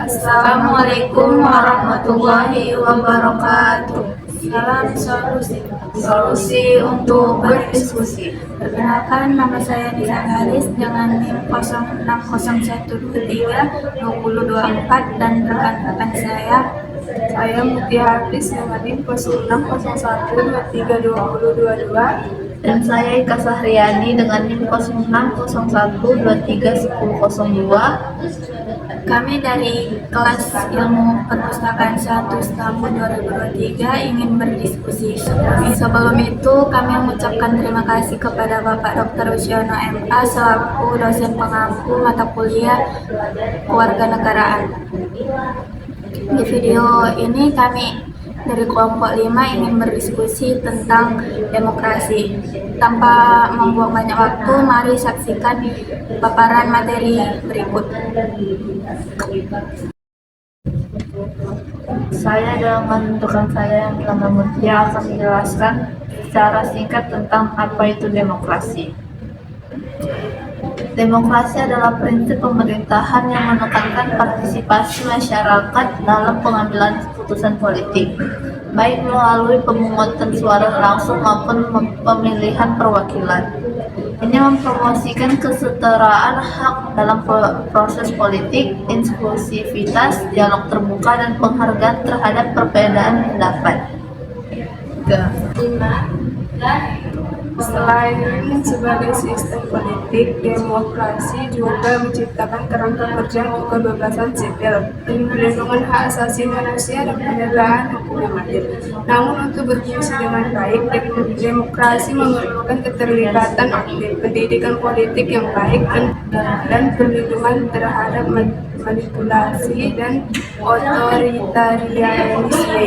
Assalamualaikum warahmatullahi wabarakatuh. Salam solusi. Solusi untuk berdiskusi. Perkenalkan, nama saya Nisa Haris dengan NIM 0601232024 dan rekan-rekan saya. Saya Mutia Hafiz dengan NIM 0601232022. Dan saya Ika Sahriani dengan NIM 0601231002. Kami dari kelas Ilmu Perpustakaan 1 Stambu 2023 ingin berdiskusi. Sebelum itu kami mengucapkan terima kasih kepada Bapak Dr. Wusyono MA selaku dosen pengampu mata kuliah Kewarganegaraan. Di video ini kami dari kelompok 5 ingin berdiskusi tentang demokrasi. Tanpa membuang banyak waktu, mari saksikan paparan materi berikut. Saya dengan rekan saya yang bernama Mutia akan menjelaskan secara singkat tentang apa itu demokrasi. Demokrasi adalah prinsip pemerintahan yang menekankan partisipasi masyarakat dalam pengambilan keputusan politik, baik melalui pemungutan suara langsung maupun pemilihan perwakilan. Ini mempromosikan kesetaraan hak dalam proses politik, inklusivitas, dialog terbuka, dan penghargaan terhadap perbedaan pendapat. Selain sebagai sistem politik, demokrasi juga menciptakan kerangka kerja untuk kebebasan sipil, perlindungan hak asasi manusia, dan penegakan hukum yang adil. Namun untuk berfungsi dengan baik, demokrasi memerlukan keterlibatan aktif, pendidikan politik yang baik, dan perlindungan terhadap manipulasi dan otoritarianisme.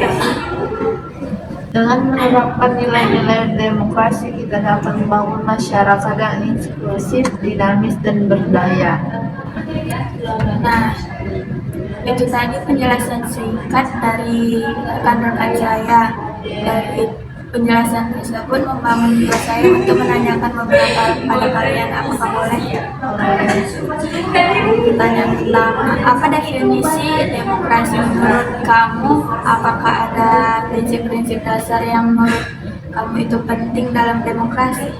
Dengan menerapkan nilai-nilai demokrasi, kita dapat membangun masyarakat yang inklusif, dinamis, dan berdaya. Nah, itu tadi penjelasan singkat dari rekan-rekan saya. Dari penjelasan tersebut membangun jiwa saya untuk menanyakan beberapa pada kalian. Apakah boleh? Pertanyaan pertama, apa definisi demokrasi menurut kamu? Apakah ada prinsip-prinsip dasar yang menurut kamu itu penting dalam demokrasi?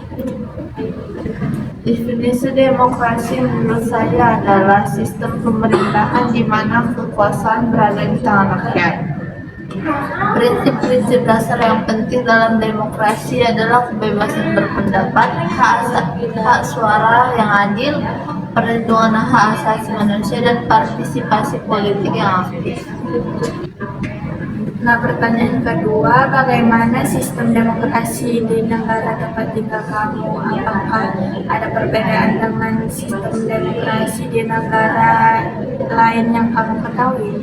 Definisi demokrasi menurut saya adalah sistem pemerintahan di mana kekuasaan berada di tangan rakyat. Prinsip-prinsip dasar yang penting dalam demokrasi adalah kebebasan berpendapat, hak suara yang adil, perlindungan hak asasi manusia, dan partisipasi politik yang aktif. Nah, pertanyaan kedua, bagaimana sistem demokrasi di negara tempat tinggal kamu? Apakah ada perbedaan dengan sistem demokrasi di negara lain yang kamu ketahui?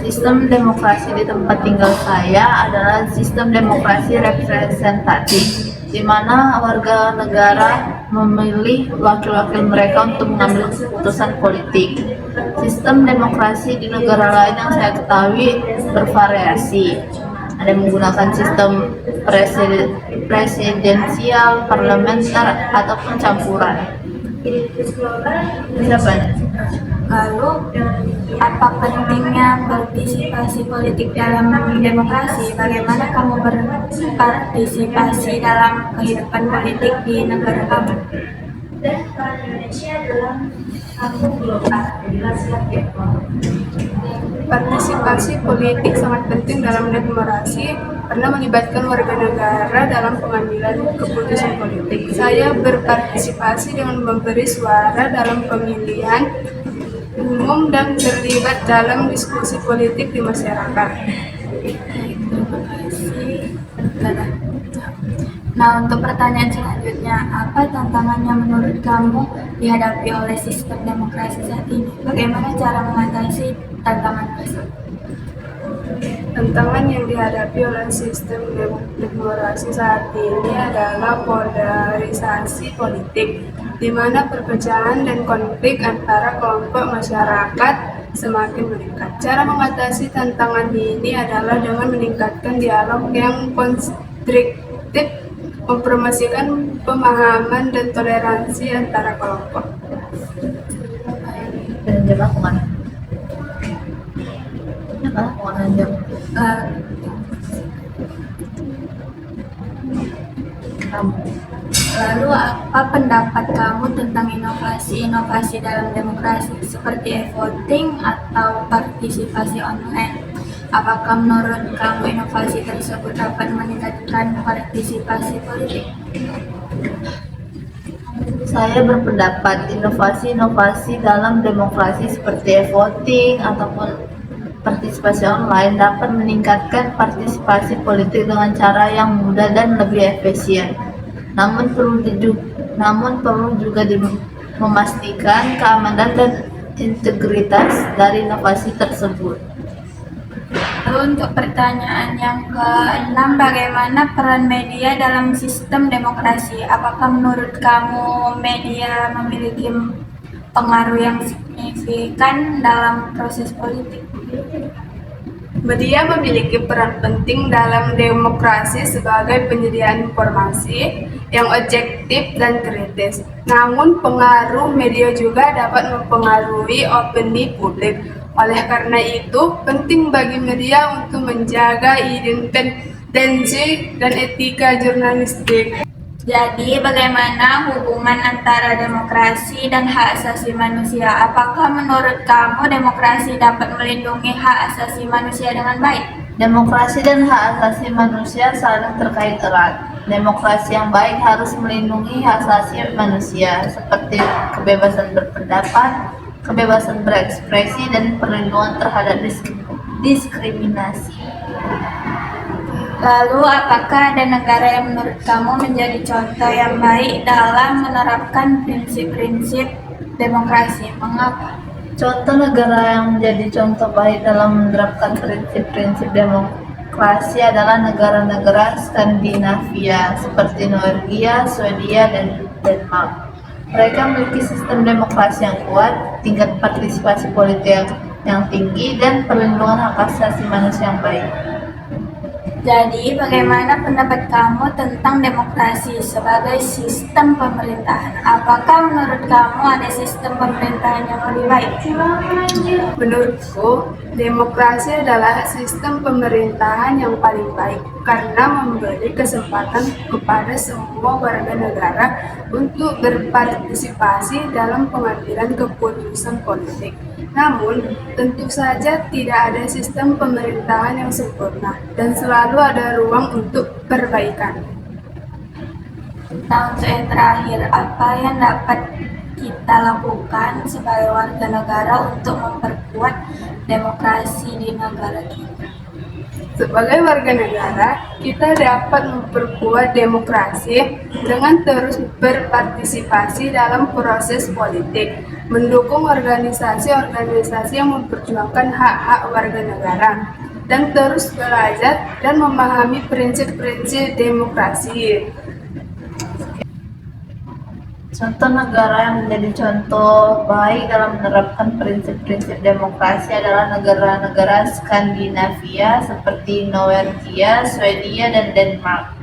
Sistem demokrasi di tempat tinggal saya adalah sistem demokrasi representatif, di mana warga negara memilih wakil-wakil mereka untuk mengambil keputusan politik. Sistem demokrasi di negara lain yang saya ketahui bervariasi. Ada yang menggunakan sistem presidensial, parlementer, ataupun campuran. Lalu, apa pentingnya partisipasi politik dalam demokrasi? Bagaimana kamu berpartisipasi dalam kehidupan politik di negara kamu? Partisipasi politik sangat penting dalam demokrasi karena melibatkan warga negara dalam pengambilan keputusan politik. Saya berpartisipasi dengan memberi suara dalam pemilihan umum dan terlibat dalam diskusi politik di masyarakat. Terima kasih. Nah, untuk pertanyaan selanjutnya, apa tantangannya menurut kamu dihadapi oleh sistem demokrasi saat ini? Bagaimana cara mengatasi tantangan tersebut? Tantangan yang dihadapi oleh sistem demokrasi saat ini adalah polarisasi politik, di mana perpecahan dan konflik antara kelompok masyarakat semakin meningkat. Cara mengatasi tantangan ini adalah dengan meningkatkan dialog yang konstruktif, mempromosikan pemahaman dan toleransi antara kelompok. jam aku mana? Kenapa aku mana jam? Eh, Kamu. Lalu apa pendapat kamu tentang inovasi-inovasi dalam demokrasi seperti e-voting atau partisipasi online? Apakah menurut kamu inovasi tersebut dapat meningkatkan partisipasi politik? Saya berpendapat inovasi-inovasi dalam demokrasi seperti e-voting ataupun partisipasi online dapat meningkatkan partisipasi politik dengan cara yang mudah dan lebih efisien. Namun perlu juga memastikan keamanan dan integritas dari inovasi tersebut. Lalu untuk pertanyaan yang ke-6, bagaimana peran media dalam sistem demokrasi? Apakah menurut kamu media memiliki pengaruh yang signifikan dalam proses politik? Media memiliki peran penting dalam demokrasi sebagai penyediaan informasi yang objektif dan kritis. Namun, pengaruh media juga dapat mempengaruhi opini publik. Oleh karena itu, penting bagi media untuk menjaga independensi dan etika jurnalistik. Jadi, bagaimana hubungan antara demokrasi dan hak asasi manusia? Apakah menurut kamu demokrasi dapat melindungi hak asasi manusia dengan baik? Demokrasi dan hak asasi manusia saling terkait erat. Demokrasi yang baik harus melindungi hak asasi manusia seperti kebebasan berpendapat, kebebasan berekspresi, dan perlindungan terhadap diskriminasi. Lalu, apakah ada negara yang menurut kamu menjadi contoh yang baik dalam menerapkan prinsip-prinsip demokrasi? Mengapa? Contoh negara yang menjadi contoh baik dalam menerapkan prinsip-prinsip demokrasi adalah negara-negara Skandinavia seperti Norwegia, Swedia, dan Denmark. Mereka memiliki sistem demokrasi yang kuat, tingkat partisipasi politik yang tinggi, dan perlindungan hak asasi manusia yang baik. Jadi, bagaimana pendapat kamu tentang demokrasi sebagai sistem pemerintahan? Apakah menurut kamu ada sistem pemerintahan yang lebih baik? Menurutku, demokrasi adalah sistem pemerintahan yang paling baik karena memberi kesempatan kepada semua warga negara untuk berpartisipasi dalam pengambilan keputusan politik. Namun, tentu saja tidak ada sistem pemerintahan yang sempurna dan selalu ada ruang untuk perbaikan. Nah, untuk yang terakhir, apa yang dapat kita lakukan sebagai warga negara untuk memperkuat demokrasi di negara kita? Sebagai warga negara, kita dapat memperkuat demokrasi dengan terus berpartisipasi dalam proses politik, mendukung organisasi-organisasi yang memperjuangkan hak-hak warga negara, dan terus belajar dan memahami prinsip-prinsip demokrasi. Contoh negara yang menjadi contoh baik dalam menerapkan prinsip-prinsip demokrasi adalah negara-negara Skandinavia seperti Norwegia, Swedia, dan Denmark.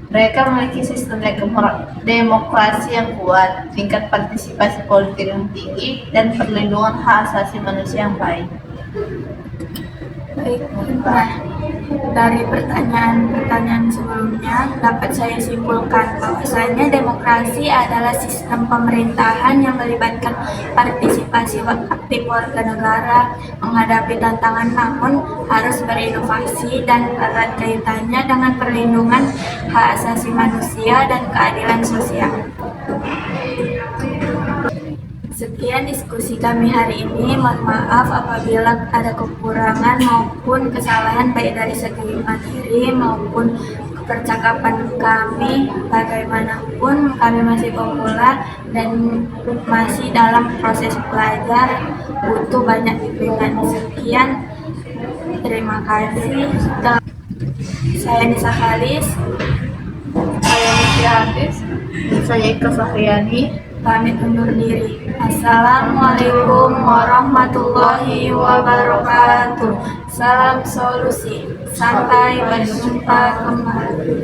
Mereka memiliki sistem demokrasi yang kuat, tingkat partisipasi politik yang tinggi, dan perlindungan hak asasi manusia yang baik. Baik, nah, dari pertanyaan-pertanyaan sebelumnya dapat saya simpulkan bahwasanya demokrasi adalah sistem pemerintahan yang melibatkan partisipasi aktif warga negara menghadapi tantangan, namun harus berinovasi dan erat kaitannya dengan perlindungan hak asasi manusia dan keadilan sosial. Sekian diskusi kami hari ini. Mohon maaf apabila ada kekurangan maupun kesalahan baik dari segi materi maupun percakapan kami. Bagaimanapun kami masih pemula dan masih dalam proses belajar, butuh banyak bimbingan. Sekian, terima kasih. Saya Nisa Khalis. Saya Mutia Hafiz. Saya Ika Sahriani. Pamit undur diri. Assalamualaikum warahmatullahi wabarakatuh. Salam solusi. Sampai berjumpa kembali.